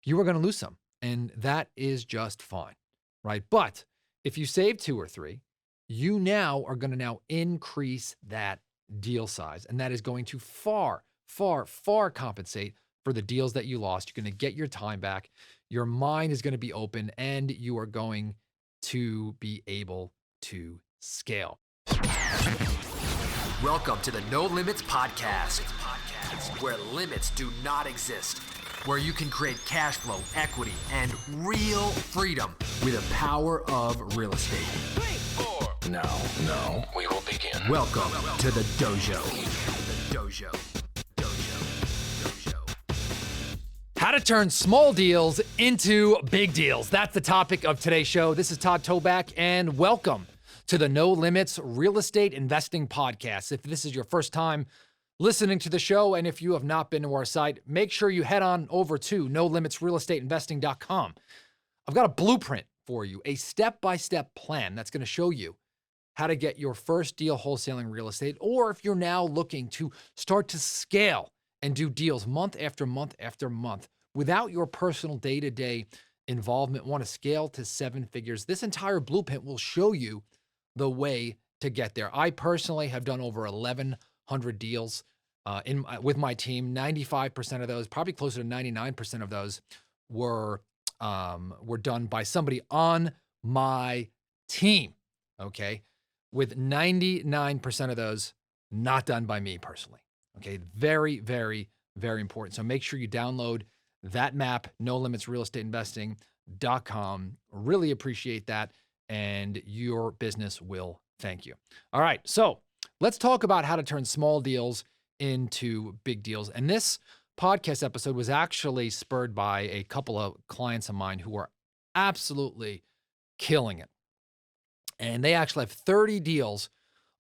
you are going to lose some. And that is just fine, right? But if you save 2 or 3, you now are going to now increase that deal size. And that is going to far, far, far compensate for the deals that you lost. You're going to get your time back. Your mind is going to be open and you are going to be able to scale. Welcome to the No Limits Podcast, where limits do not exist, where you can create cash flow, equity, and real freedom with the power of real estate. 3, 4. Now, we will begin. Welcome to the dojo. How to turn small deals into big deals. That's the topic of today's show. This is Todd Toback, and welcome to the No Limits Real Estate Investing Podcast. If this is your first time listening to the show, and if you have not been to our site, make sure you head on over to nolimitsrealestateinvesting.com. I've got a blueprint for you, a step-by-step plan that's going to show you how to get your first deal wholesaling real estate, or if you're now looking to start to scale and do deals month after month after month without your personal day-to-day involvement, want to scale to 7 figures, this entire blueprint will show you the way to get there. I personally have done over 1,100 deals with my team. 95% of those, probably closer to 99% of those, were done by somebody on my team. Okay, with 99% of those not done by me personally. Okay, very, very, very important. So make sure you download that map, nolimitsrealestateinvesting.com. Really appreciate that, and your business will thank you. All right, so let's talk about how to turn small deals into big deals. And this podcast episode was actually spurred by a couple of clients of mine who are absolutely killing it. And they actually have 30 deals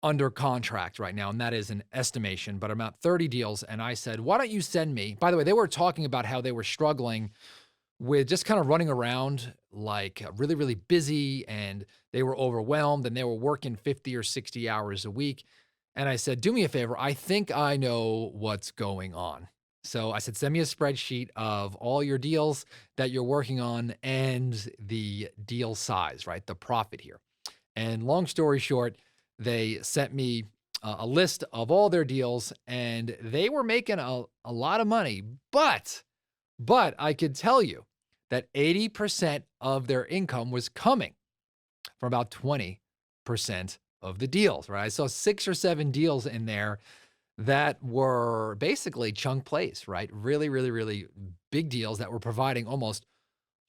under contract right now, and that is an estimation, but about 30 deals. And I said, why don't you send me, by the way, they were talking about how they were struggling with just kind of running around like really, really busy, and they were overwhelmed, and they were working 50 or 60 hours a week. And I said, do me a favor. I think I know what's going on. So I said, send me a spreadsheet of all your deals that you're working on and the deal size, right? The profit here. And long story short, they sent me a list of all their deals, and they were making a lot of money, but I could tell you that 80% of their income was coming from about 20% of the deals, right? I saw 6 or 7 deals in there that were basically chunk plays, right? Really, really, really big deals that were providing almost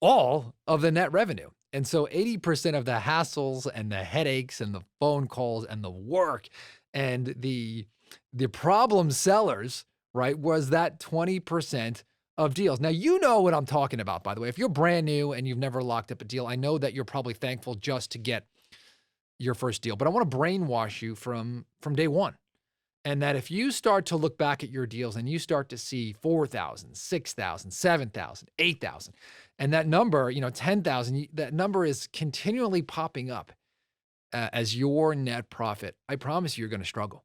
all of the net revenue. And so 80% of the hassles and the headaches and the phone calls and the work and the problem sellers, right, was that 20% of deals. Now, you know what I'm talking about, by the way. If you're brand new and you've never locked up a deal, I know that you're probably thankful just to get your first deal. But I want to brainwash you from day one. And that if you start to look back at your deals and you start to see 4,000, 6,000, 7,000, 8,000, and that number, 10,000, that number is continually popping up as your net profit, I promise you're going to struggle,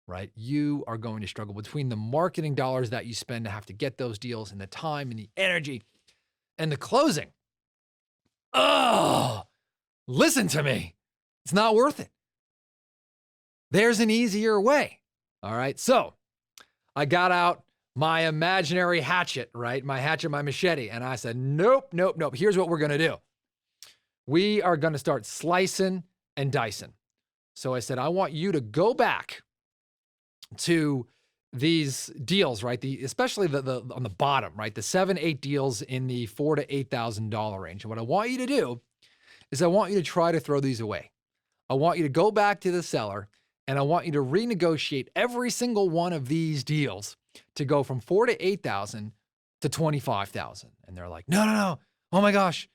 right? You are going to struggle between the marketing dollars that you spend to have to get those deals and the time and the energy and the closing. Oh, listen to me. It's not worth it. There's an easier way. All right. So I got out my imaginary hatchet, right? My hatchet, my machete. And I said, nope. Here's what we're going to do. We are going to start slicing and dicing. So I said, I want you to go back to these deals, right? Especially the on the bottom, right? The 7-8 deals in the $4,000 to $8,000 range. And what I want you to do is I want you to try to throw these away. I want you to go back to the seller, and I want you to renegotiate every single one of these deals to go from $4,000 to $8,000 to $25,000. And they're like, no. Oh my gosh.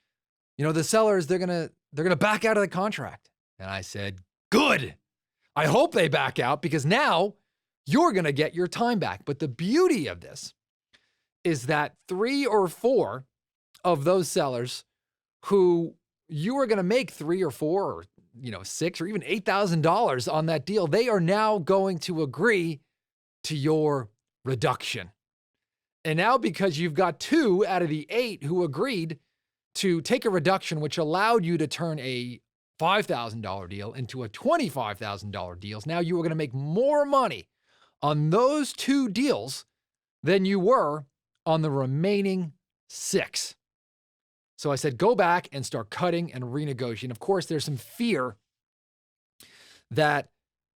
The sellers, they're going to back out of the contract. And I said, good. I hope they back out, because now you're going to get your time back. But the beauty of this is that 3 or 4 of those sellers who you are going to make 3 or 4 or $6,000 or even $8,000 on that deal, they are now going to agree to your reduction. And now because you've got 2 out of the 8 who agreed to take a reduction, which allowed you to turn a $5,000 deal into a $25,000 deal, now you are going to make more money on those 2 deals than you were on the remaining 6. So I said, go back and start cutting and renegotiating. Of course, there's some fear that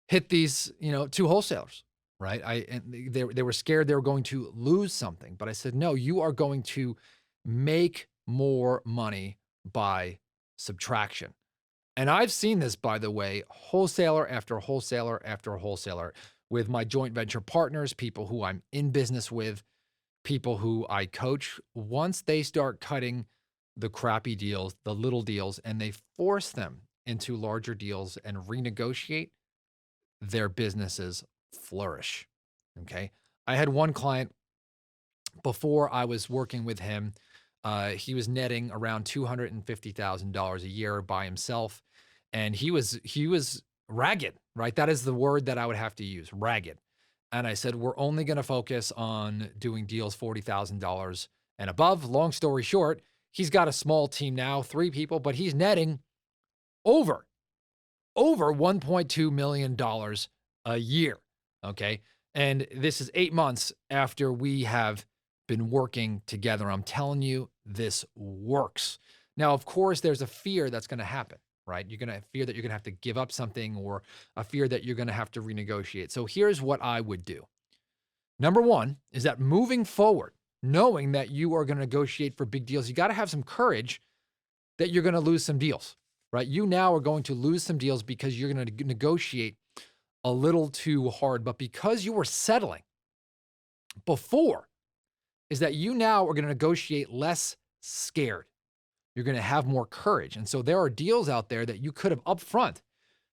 hit these, 2 wholesalers, right? And they were scared they were going to lose something. But I said, no, you are going to make more money by subtraction. And I've seen this, by the way, wholesaler after wholesaler after wholesaler with my joint venture partners, people who I'm in business with, people who I coach. Once they start cutting the crappy deals, the little deals, and they force them into larger deals and renegotiate, their businesses flourish. Okay. I had one client before I was working with him. He was netting around $250,000 a year by himself. And he was ragged, right? That is the word that I would have to use, ragged. And I said, we're only going to focus on doing deals $40,000 and above. Long story short, he's got a small team now, 3 people, but he's netting over $1.2 million a year. Okay. And this is 8 months after we have been working together. I'm telling you, this works. Now, of course, there's a fear that's going to happen, right? You're going to fear that you're going to have to give up something, or a fear that you're going to have to renegotiate. So here's what I would do. Number 1 is that moving forward, knowing that you are going to negotiate for big deals, you got to have some courage that you're going to lose some deals, right? You now are going to lose some deals because you're going to negotiate a little too hard. But because you were settling before, is that you now are going to negotiate less scared. You're going to have more courage. And so there are deals out there that you could have upfront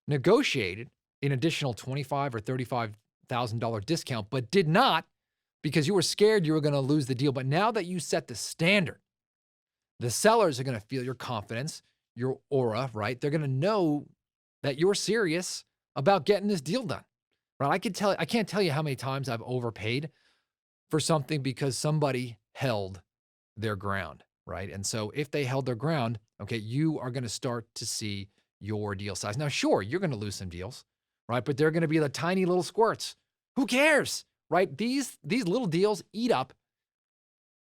negotiated an additional $25,000 or $35,000 discount, but did not, because you were scared you were going to lose the deal. But now that you set the standard, the sellers are going to feel your confidence, your aura, right? They're going to know that you're serious about getting this deal done, right? I can't tell you how many times I've overpaid for something because somebody held their ground, right? And so if they held their ground, okay, you are going to start to see your deal size. Now, sure, you're going to lose some deals, right? But they're going to be the tiny little squirts. Who cares, right? These little deals eat up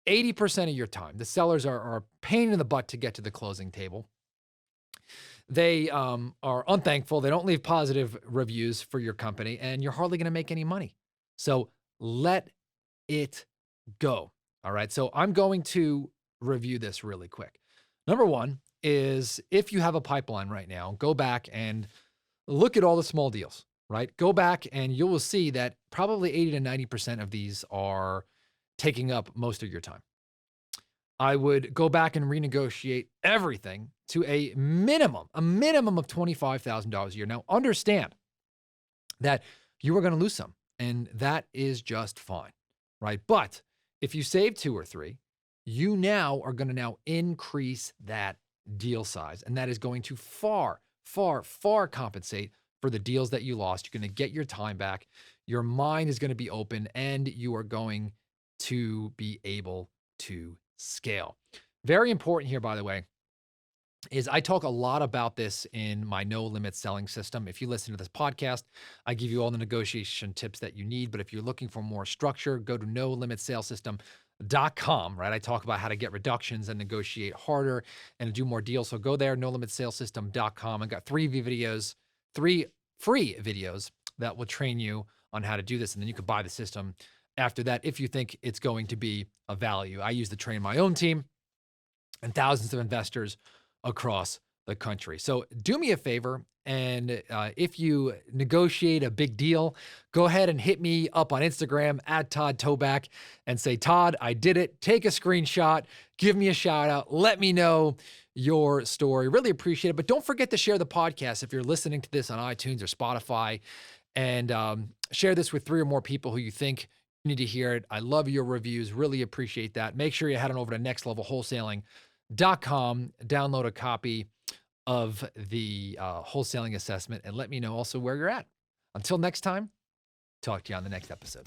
80% of your time. The sellers are a pain in the butt to get to the closing table. They are unthankful. They don't leave positive reviews for your company, and you're hardly going to make any money. So let it go. All right. So I'm going to review this really quick. Number 1 is, if you have a pipeline right now, go back and look at all the small deals, right? Go back and you will see that probably 80 to 90% of these are taking up most of your time. I would go back and renegotiate everything to a minimum of $25,000 a year. Now, understand that you are going to lose some, and that is just fine, right? But if you save 2 or 3, you now are going to now increase that deal size, and that is going to far, far, far compensate for the deals that you lost. You're going to get your time back. Your mind is going to be open, and you are going to be able to scale. Very important here, by the way, is I talk a lot about this in my no limit selling system. If you listen to this podcast, I give you all the negotiation tips that you need. But if you're looking for more structure, go to nolimitsalesystem.com, right? I talk about how to get reductions and negotiate harder and to do more deals. So go there, nolimitsalesystem.com. I've got 3 free videos that will train you on how to do this. And then you can buy the system after that if you think it's going to be of value. I use to train my own team and thousands of investors across the country. So do me a favor, and if you negotiate a big deal, go ahead and hit me up on Instagram at Todd Toback and say, Todd, I did it. Take a screenshot, give me a shout out, let me know your story. Really appreciate it. But don't forget to share the podcast if you're listening to this on iTunes or Spotify, and share this with 3 or more people who you think need to hear it. I love your reviews. Really appreciate that. Make sure you head on over to nextlevelwholesaling.com, download a copy of the wholesaling assessment, and let me know also where you're at. Until next time, talk to you on the next episode.